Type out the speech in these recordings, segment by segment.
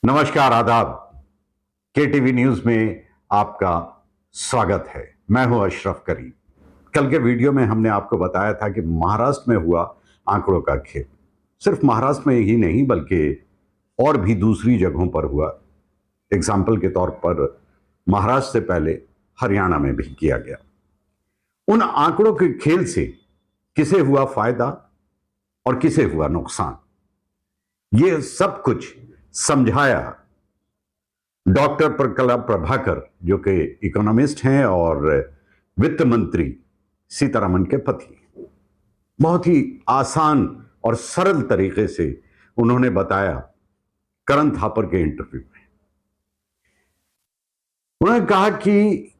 नमस्कार, आदाब। KTV news में आपका स्वागत है। मैं हूं अशरफ करीम। कल के वीडियो में हमने आपको बताया था कि महाराष्ट्र में हुआ आंकड़ों का खेल। सिर्फ महाराष्ट्र में ही नहीं बल्कि और भी दूसरी जगहों पर हुआ। एग्जाम्पल के तौर पर महाराष्ट्र से पहले हरियाणा में भी किया गया। उन आंकड़ों के खेल से किसे हुआ फायदा और किसे हुआ नुकसान, ये सब कुछ समझाया डॉक्टर प्रकला प्रभाकर, जो कि इकोनॉमिस्ट हैं और वित्त मंत्री सीतारमण के पति। बहुत ही आसान और सरल तरीके से उन्होंने बताया करण थापर के इंटरव्यू में। उन्होंने कहा कि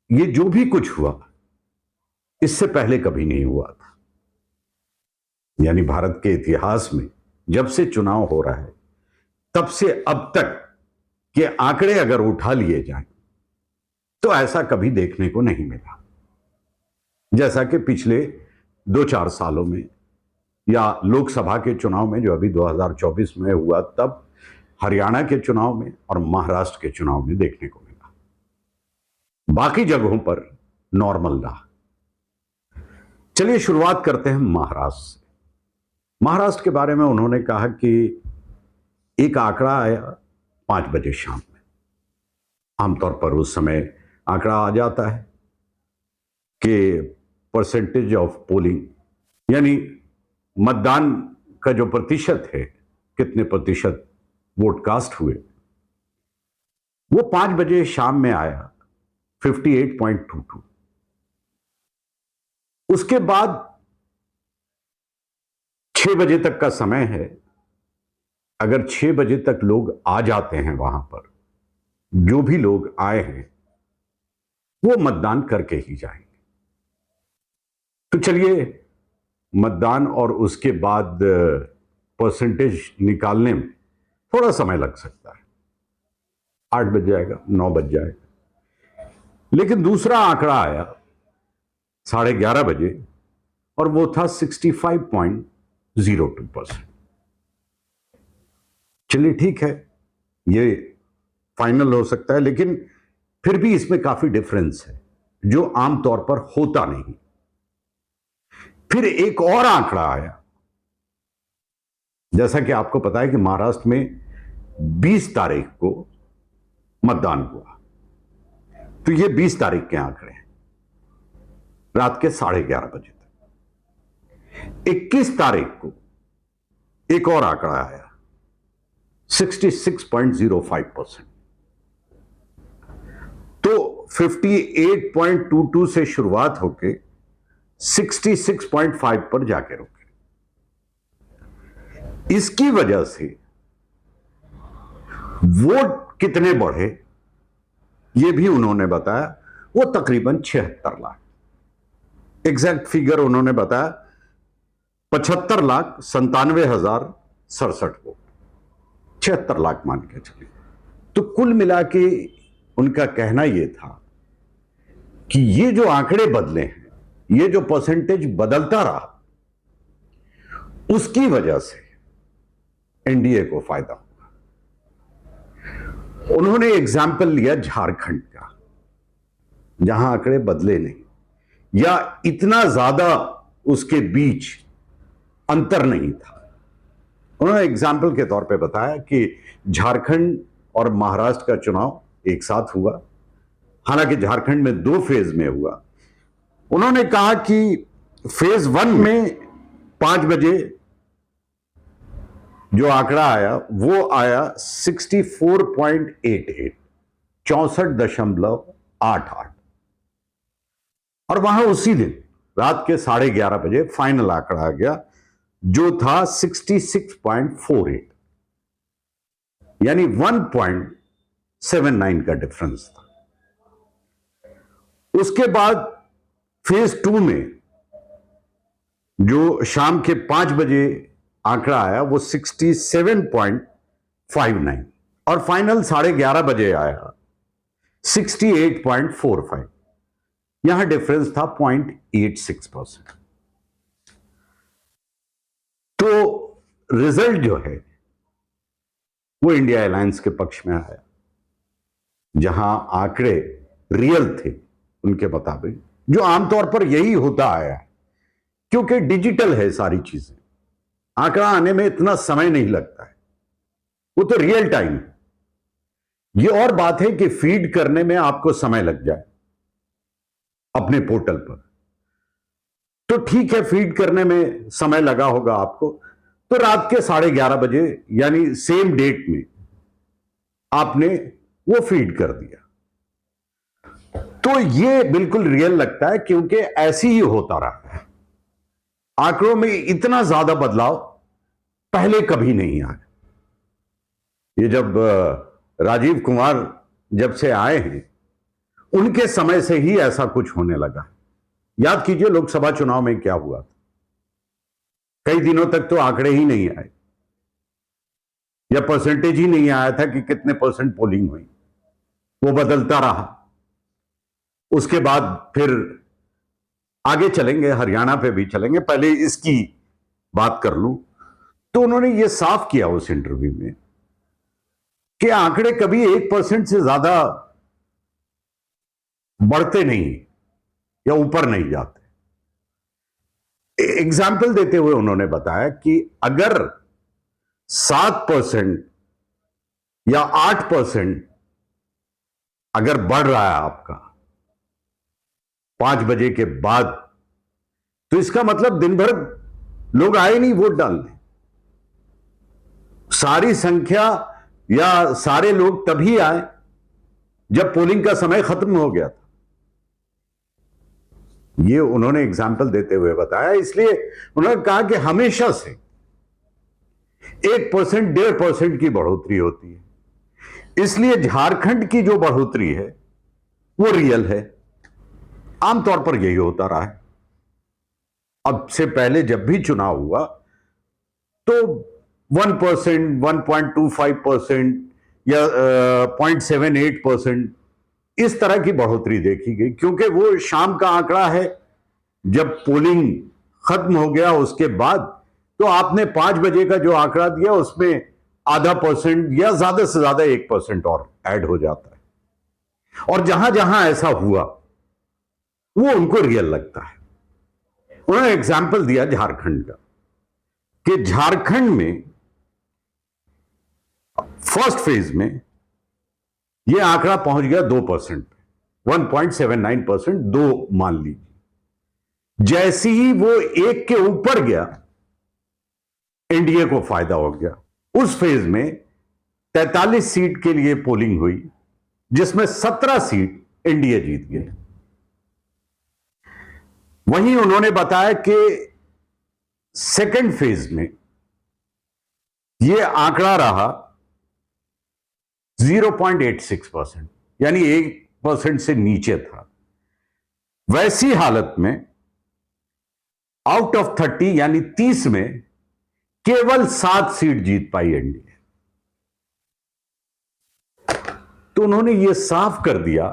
ये जो भी कुछ हुआ इससे पहले कभी नहीं हुआ था। यानी भारत के इतिहास में जब से चुनाव हो रहा है तब से अब तक के आंकड़े अगर उठा लिए जाएं तो ऐसा कभी देखने को नहीं मिला। जैसा कि पिछले 2-4 सालों में या लोकसभा के चुनाव में जो अभी 2024 में हुआ, तब हरियाणा के चुनाव में और महाराष्ट्र के चुनाव में देखने को मिला। बाकी जगहों पर नॉर्मल रहा। चलिए शुरुआत करते हैं महाराष्ट्र से। महाराष्ट्र के बारे में उन्होंने कहा कि एक आंकड़ा आया 5 बजे शाम में। आमतौर पर उस समय आंकड़ा आ जाता है कि परसेंटेज ऑफ पोलिंग, यानी मतदान का जो प्रतिशत है, कितने प्रतिशत वोट कास्ट हुए, वो 5 बजे शाम में आया 58.22। उसके बाद 6 बजे तक का समय है। अगर 6 बजे तक लोग आ जाते हैं वहां पर, जो भी लोग आए हैं वो मतदान करके ही जाएंगे। तो चलिए, मतदान और उसके बाद परसेंटेज निकालने में थोड़ा समय लग सकता है। 8 बज जाएगा, 9 बज जाएगा। लेकिन दूसरा आंकड़ा आया 11:30 बजे और वो था 65.02%। चलिए ठीक है, ये फाइनल हो सकता है, लेकिन फिर भी इसमें काफी डिफरेंस है जो आमतौर पर होता नहीं। फिर एक और आंकड़ा आया। जैसा कि आपको पता है कि महाराष्ट्र में 20 तारीख को मतदान हुआ, तो ये 20 तारीख के आंकड़े हैं, रात के 11:30 बजे तक। 21 तारीख को एक और आंकड़ा आया 66.05%। तो 58.22 से शुरुआत होके 66.5 पर जाके रुके। इसकी वजह से वोट कितने बढ़े ये भी उन्होंने बताया। वो तकरीबन 76 लाख, एग्जैक्ट फिगर उन्होंने बताया 75,97,067 वोट, 76 लाख मान के चलिए। तो कुल मिला के उनका कहना यह था कि ये जो आंकड़े बदले हैं, ये जो परसेंटेज बदलता रहा, उसकी वजह से एनडीए को फायदा हुआ। उन्होंने एग्जाम्पल लिया झारखंड का, जहां आंकड़े बदले नहीं या इतना ज्यादा उसके बीच अंतर नहीं था। उन्होंने एग्जाम्पल के तौर पे बताया कि झारखंड और महाराष्ट्र का चुनाव एक साथ हुआ, हालांकि झारखंड में 2 फेज में हुआ। उन्होंने कहा कि फेज 1 में 5 बजे जो आंकड़ा आया वो आया 64.88, 64.88, और वहां उसी दिन रात के 11:30 बजे फाइनल आंकड़ा आ गया जो था 66.48, यानी 1.79 का डिफरेंस था। उसके बाद फेज 2 में जो शाम के 5 बजे आंकड़ा आया वो 67.59, और फाइनल 11:30 बजे आया 68.45। यहां डिफरेंस था 0.86%। तो रिजल्ट जो है वो इंडिया अलायंस के पक्ष में आया, जहां आंकड़े रियल थे उनके मुताबिक, जो आमतौर पर यही होता आया है, क्योंकि डिजिटल है सारी चीजें, आंकड़ा आने में इतना समय नहीं लगता है, वो तो रियल टाइम है। ये और बात है कि फीड करने में आपको समय लग जाए अपने पोर्टल पर, तो ठीक है, फीड करने में समय लगा होगा आपको, तो रात के 11:30 बजे यानी सेम डेट में आपने वो फीड कर दिया, तो ये बिल्कुल रियल लगता है, क्योंकि ऐसे ही होता रहा है। आंकड़ों में इतना ज्यादा बदलाव पहले कभी नहीं आया। ये जब राजीव कुमार जब से आए हैं, उनके समय से ही ऐसा कुछ होने लगा। याद कीजिए लोकसभा चुनाव में क्या हुआ था, कई दिनों तक तो आंकड़े ही नहीं आए, या परसेंटेज ही नहीं आया था कि कितने परसेंट पोलिंग हुई, वो बदलता रहा। उसके बाद फिर आगे चलेंगे, हरियाणा पे भी चलेंगे, पहले इसकी बात कर लूं, तो उन्होंने ये साफ किया उस इंटरव्यू में कि आंकड़े कभी 1% से ज्यादा बढ़ते नहीं या ऊपर नहीं जाते। एग्जाम्पल देते हुए उन्होंने बताया कि अगर 7% या 8% अगर बढ़ रहा है आपका 5 बजे के बाद, तो इसका मतलब दिन भर लोग आए नहीं वोट डालने। सारी संख्या या सारे लोग तभी आए जब पोलिंग का समय खत्म हो गया था। ये उन्होंने एग्जाम्पल देते हुए बताया। इसलिए उन्होंने कहा कि हमेशा से 1%, 1.5% की बढ़ोतरी होती है, इसलिए झारखंड की जो बढ़ोतरी है वो रियल है। आमतौर पर यही होता रहा है। अब से पहले जब भी चुनाव हुआ तो 1%, 1.25% या 0.78% इस तरह की बढ़ोतरी देखी गई, क्योंकि वो शाम का आंकड़ा है। जब पोलिंग खत्म हो गया उसके बाद तो आपने 5 बजे का जो आंकड़ा दिया उसमें आधा % या ज्यादा से ज्यादा 1% और ऐड हो जाता है। और जहां जहां ऐसा हुआ वो उनको रियल लगता है। उन्होंने एग्जाम्पल दिया झारखंड का कि झारखंड में फर्स्ट फेज में यह आंकड़ा पहुंच गया 2%, 1.79%, 2 मान लीजिए। जैसे ही वो 1 के ऊपर गया, एनडीए को फायदा हो गया। उस फेज में 43 सीट के लिए पोलिंग हुई, जिसमें 17 सीट एनडीए जीत गए। वहीं उन्होंने बताया कि सेकेंड फेज में यह आंकड़ा रहा 0.86%, यानी 1% से नीचे था। वैसी हालत में आउट ऑफ 30 यानी 30 में केवल 7 सीट जीत पाई एनडीए। तो उन्होंने यह साफ कर दिया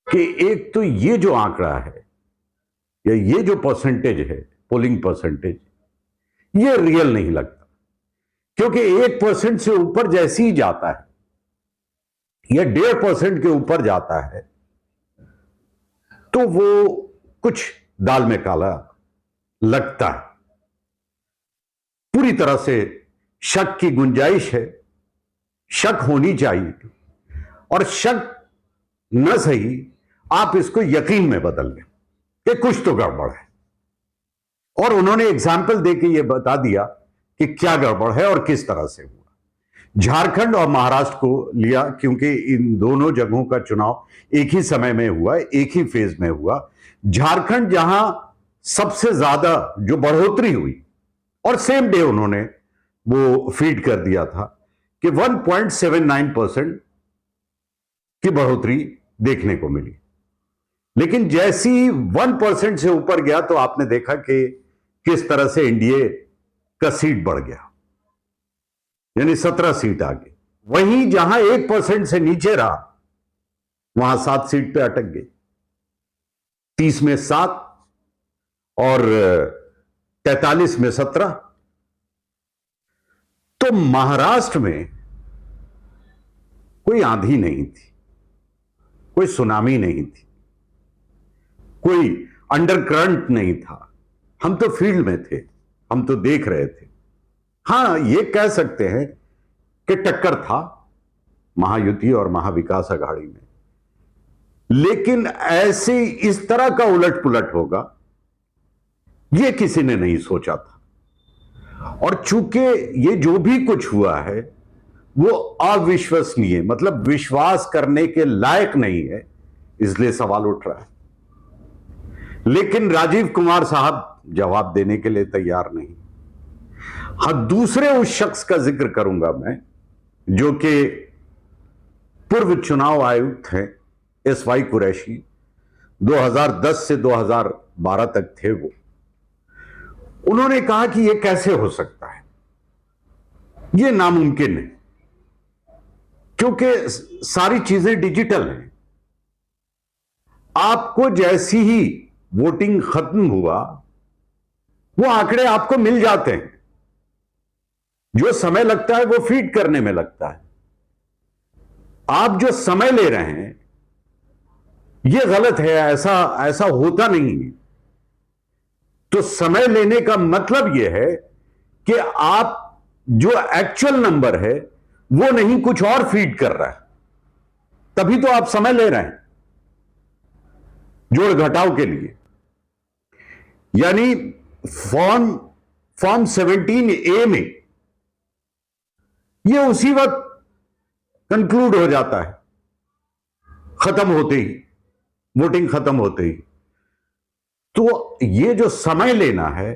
कि एक तो ये जो आंकड़ा है या ये जो परसेंटेज है, पोलिंग परसेंटेज, ये रियल नहीं लगता, क्योंकि 1% से ऊपर जैसे ही जाता है या 1.5% के ऊपर जाता है तो वो कुछ दाल में काला लगता है। पूरी तरह से शक की गुंजाइश है, शक होनी चाहिए, और शक न सही आप इसको यकीन में बदल लें कि कुछ तो गड़बड़ है। और उन्होंने एग्जाम्पल देके यह बता दिया कि क्या गड़बड़ है और किस तरह से हुआ। झारखंड और महाराष्ट्र को लिया, क्योंकि इन दोनों जगहों का चुनाव एक ही समय में हुआ, एक ही फेज में हुआ। झारखंड जहां सबसे ज्यादा जो बढ़ोतरी हुई, और सेम डे उन्होंने वो फीड कर दिया था कि 1.79% की बढ़ोतरी देखने को मिली। लेकिन जैसे ही 1% से ऊपर गया तो आपने देखा कि किस तरह से एनडीए का सीट बढ़ गया, यानी 17 सीट आ गई। वहीं जहां 1% से नीचे रहा वहां 7 सीट पे अटक गई, 30 में 7 और 43 में 17। तो महाराष्ट्र में कोई आंधी नहीं थी, कोई सुनामी नहीं थी, कोई अंडरकरंट नहीं था। हम तो फील्ड में थे, हम तो देख रहे थे। हां, यह कह सकते हैं कि टक्कर था महायुति और महाविकास आघाड़ी में, लेकिन ऐसे इस तरह का उलट पुलट होगा यह किसी ने नहीं सोचा था। और चूंकि यह जो भी कुछ हुआ है वो अविश्वसनीय, मतलब विश्वास करने के लायक नहीं है, इसलिए सवाल उठ रहा है। लेकिन राजीव कुमार साहब जवाब देने के लिए तैयार नहीं। हां, दूसरे उस शख्स का जिक्र करूंगा मैं जो कि पूर्व चुनाव आयुक्त हैं, एसवाई कुरैशी। 2010 से 2012 तक थे वो। उन्होंने कहा कि यह कैसे हो सकता है, यह नामुमकिन है, क्योंकि सारी चीजें डिजिटल हैं। आपको जैसी ही वोटिंग खत्म हुआ वो आंकड़े आपको मिल जाते हैं। जो समय लगता है वो फीड करने में लगता है। आप जो समय ले रहे हैं यह गलत है, ऐसा होता नहीं है। तो समय लेने का मतलब यह है कि आप जो एक्चुअल नंबर है वो नहीं, कुछ और फीड कर रहा है, तभी तो आप समय ले रहे हैं जोड़ घटाव के लिए। यानी फॉर्म 17A में यह उसी वक्त कंक्लूड हो जाता है, खत्म होते ही, वोटिंग खत्म होते ही। तो यह जो समय लेना है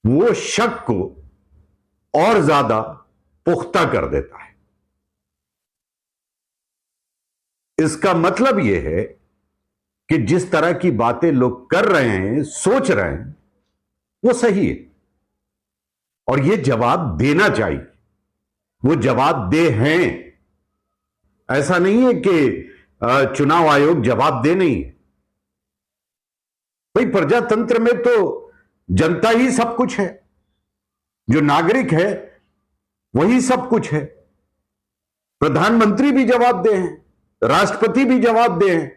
वो शक को और ज्यादा पुख्ता कर देता है। इसका मतलब यह है कि जिस तरह की बातें लोग कर रहे हैं, सोच रहे हैं, वो सही है और यह जवाब देना चाहिए। वो जवाब दे हैं। ऐसा नहीं है कि चुनाव आयोग जवाब दे नहीं है। भाई, प्रजातंत्र में तो जनता ही सब कुछ है, जो नागरिक है वही सब कुछ है। प्रधानमंत्री भी जवाब दे हैं, राष्ट्रपति भी जवाब दे हैं।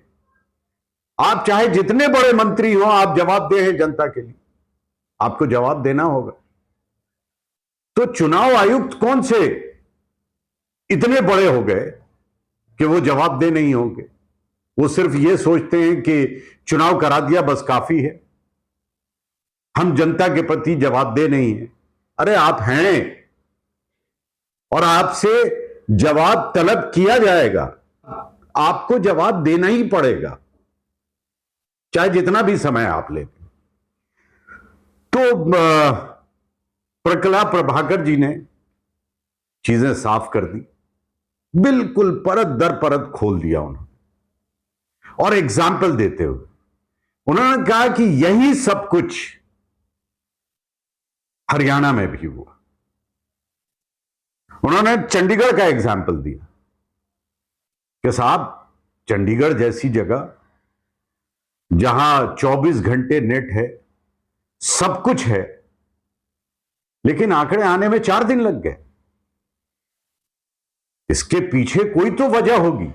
आप चाहे जितने बड़े मंत्री हो, आप जवाब दे हैं जनता के लिए, आपको जवाब देना होगा। तो चुनाव आयुक्त कौन से इतने बड़े हो गए कि वो जवाब दे नहीं होंगे? वो सिर्फ ये सोचते हैं कि चुनाव करा दिया बस काफी है, हम जनता के प्रति जवाब दे नहीं है। अरे आप हैं और आपसे जवाब तलब किया जाएगा, आपको जवाब देना ही पड़ेगा, चाहे जितना भी समय आप लेते। तो प्रकला प्रभाकर जी ने चीजें साफ कर दी, बिल्कुल परत दर परत खोल दिया उन्होंने। और एग्जाम्पल देते हुए उन्होंने कहा कि यही सब कुछ हरियाणा में भी हुआ। उन्होंने चंडीगढ़ का एग्जाम्पल दिया कि साहब, चंडीगढ़ जैसी जगह जहां 24 घंटे नेट है, सब कुछ है, लेकिन आंकड़े आने में 4 दिन लग गए। इसके पीछे कोई तो वजह होगी,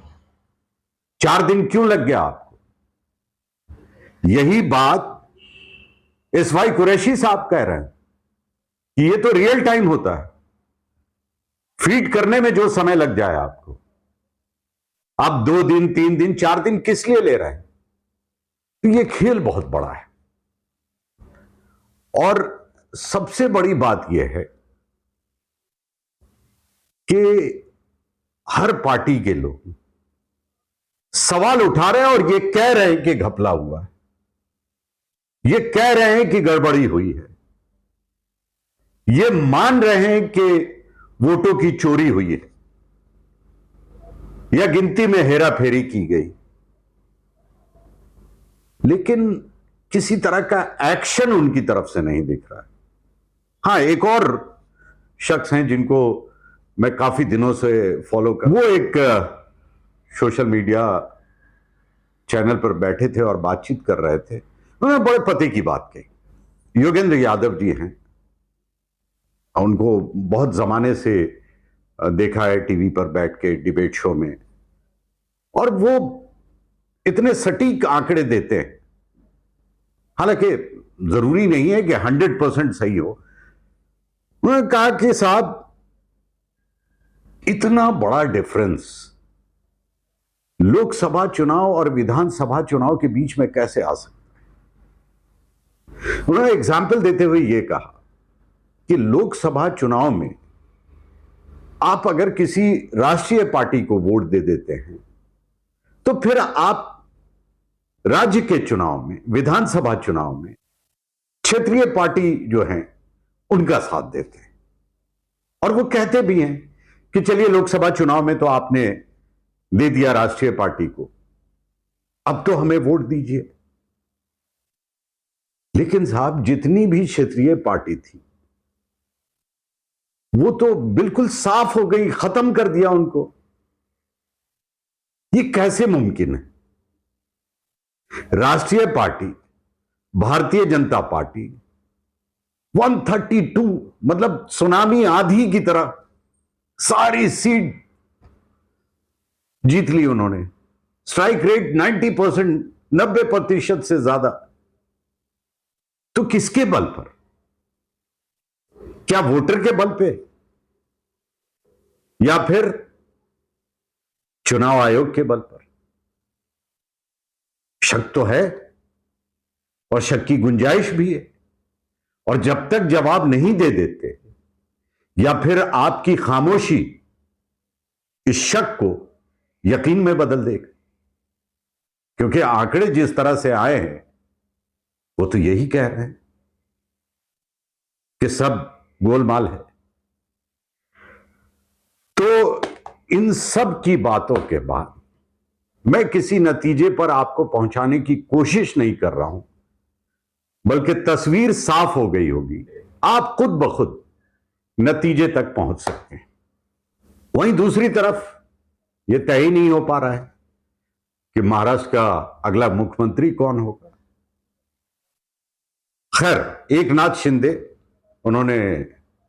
4 दिन क्यों लग गया आपको? यही बात एसवाई कुरैशी साहब कह रहे हैं कि ये तो रियल टाइम होता है। फीड करने में जो समय लग जाए आपको, आप 2 दिन, 3 दिन, 4 दिन किस लिए ले रहे हैं? तो ये खेल बहुत बड़ा है। और सबसे बड़ी बात यह है कि हर पार्टी के लोग सवाल उठा रहे हैं और ये कह रहे हैं कि घपला हुआ है, ये कह रहे हैं कि गड़बड़ी हुई है, ये मान रहे हैं कि वोटों की चोरी हुई है या गिनती में हेराफेरी की गई, लेकिन किसी तरह का एक्शन उनकी तरफ से नहीं दिख रहा है। हां, एक और शख्स हैं जिनको मैं काफी दिनों से फॉलो कर, वो एक सोशल मीडिया चैनल पर बैठे थे और बातचीत कर रहे थे। उन्होंने बड़े पते की बात कही। योगेंद्र यादव जी हैं, उनको बहुत जमाने से देखा है टीवी पर बैठ के डिबेट शो में, और वो इतने सटीक आंकड़े देते हैं, हालांकि जरूरी नहीं है कि 100% सही हो। उन्होंने कहा कि साहब इतना बड़ा डिफरेंस लोकसभा चुनाव और विधानसभा चुनाव के बीच में कैसे आ सकता है। उन्होंने एग्जाम्पल देते हुए यह कहा कि लोकसभा चुनाव में आप अगर किसी राष्ट्रीय पार्टी को वोट दे देते हैं तो फिर आप राज्य के चुनाव में, विधानसभा चुनाव में क्षेत्रीय पार्टी जो है उनका साथ देते हैं। और वो कहते भी हैं कि चलिए लोकसभा चुनाव में तो आपने दे दिया राष्ट्रीय पार्टी को, अब तो हमें वोट दीजिए। लेकिन साहब जितनी भी क्षेत्रीय पार्टी थी वो तो बिल्कुल साफ हो गई, खत्म कर दिया उनको। ये कैसे मुमकिन है? राष्ट्रीय पार्टी, भारतीय जनता पार्टी 132, मतलब सुनामी आंधी की तरह सारी सीट जीत ली उन्होंने। स्ट्राइक रेट 90%, 90% से ज्यादा। तो किसके बल पर? क्या वोटर के बल पे, या फिर चुनाव आयोग के बल पर? शक तो है, और शक की गुंजाइश भी है। और जब तक जवाब नहीं दे देते, या फिर आपकी खामोशी इस शक को यकीन में बदल देगा, क्योंकि आंकड़े जिस तरह से आए हैं वो तो यही कह रहे हैं कि सब गोलमाल है। तो इन सब की बातों के बाद मैं किसी नतीजे पर आपको पहुंचाने की कोशिश नहीं कर रहा हूं, बल्कि तस्वीर साफ हो गई होगी, आप खुद ब खुद नतीजे तक पहुंच सकते हैं। वहीं दूसरी तरफ यह तय ही नहीं हो पा रहा है कि महाराष्ट्र का अगला मुख्यमंत्री कौन होगा। खैर, एकनाथ शिंदे उन्होंने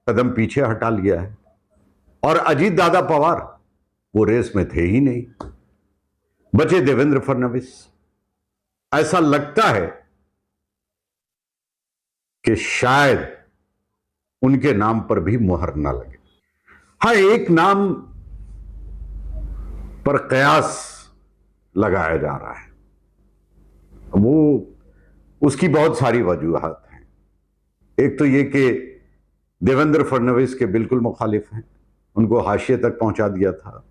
कदम पीछे हटा लिया है, और अजीत दादा पवार वो रेस में थे ही नहीं, बचे देवेंद्र फडणवीस। ऐसा लगता है कि शायद उनके नाम पर भी मुहर ना लगे। हाँ, एक नाम पर कयास लगाया जा रहा है, वो उसकी बहुत सारी वजूहात हैं। एक तो ये कि देवेंद्र फडणवीस के बिल्कुल मुखालिफ हैं, उनको हाशिए तक पहुंचा दिया था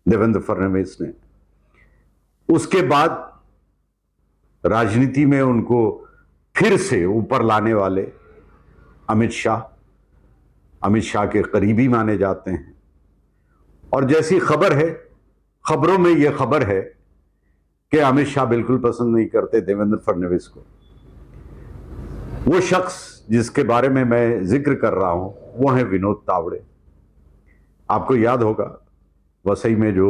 देवेंद्र फडणवीस ने। उसके बाद राजनीति में उनको फिर से ऊपर लाने वाले अमित शाह के करीबी माने जाते हैं। और जैसी खबर है, खबरों में यह खबर है कि अमित शाह बिल्कुल पसंद नहीं करते देवेंद्र फडणवीस को। वो शख्स जिसके बारे में मैं जिक्र कर रहा हूं वो है विनोद तावड़े। आपको याद होगा वसई में जो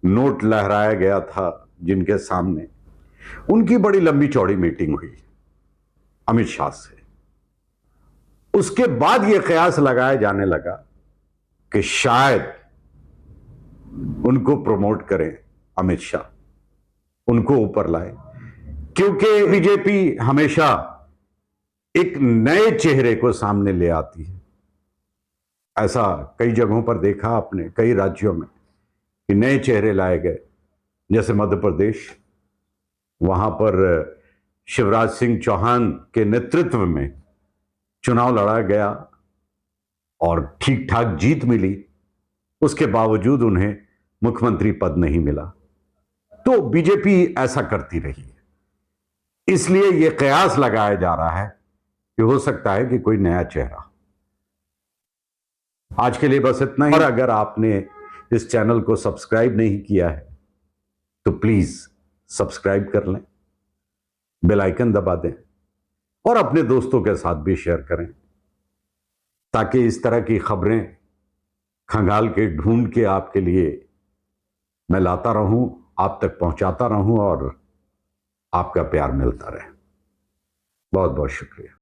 नोट लहराया गया था जिनके सामने, उनकी बड़ी लंबी चौड़ी मीटिंग हुई अमित शाह से। उसके बाद यह कयास लगाया जाने लगा कि शायद उनको प्रमोट करें अमित शाह, उनको ऊपर लाए, क्योंकि बीजेपी हमेशा एक नए चेहरे को सामने ले आती है। ऐसा कई जगहों पर देखा आपने, कई राज्यों में, कि नए चेहरे लाए गए। जैसे मध्य प्रदेश, वहां पर शिवराज सिंह चौहान के नेतृत्व में चुनाव लड़ा गया और ठीक ठाक जीत मिली, उसके बावजूद उन्हें मुख्यमंत्री पद नहीं मिला। तो बीजेपी ऐसा करती रही है, इसलिए यह कयास लगाया जा रहा है कि हो सकता है कि कोई नया चेहरा। आज के लिए बस इतना ही। और अगर आपने इस चैनल को सब्सक्राइब नहीं किया है तो प्लीज सब्सक्राइब कर लें, बेल आइकन दबा दें और अपने दोस्तों के साथ भी शेयर करें, ताकि इस तरह की खबरें खंगाल के ढूंढ के आपके लिए मैं लाता रहूं, आप तक पहुंचाता रहूं और आपका प्यार मिलता रहे। बहुत बहुत शुक्रिया।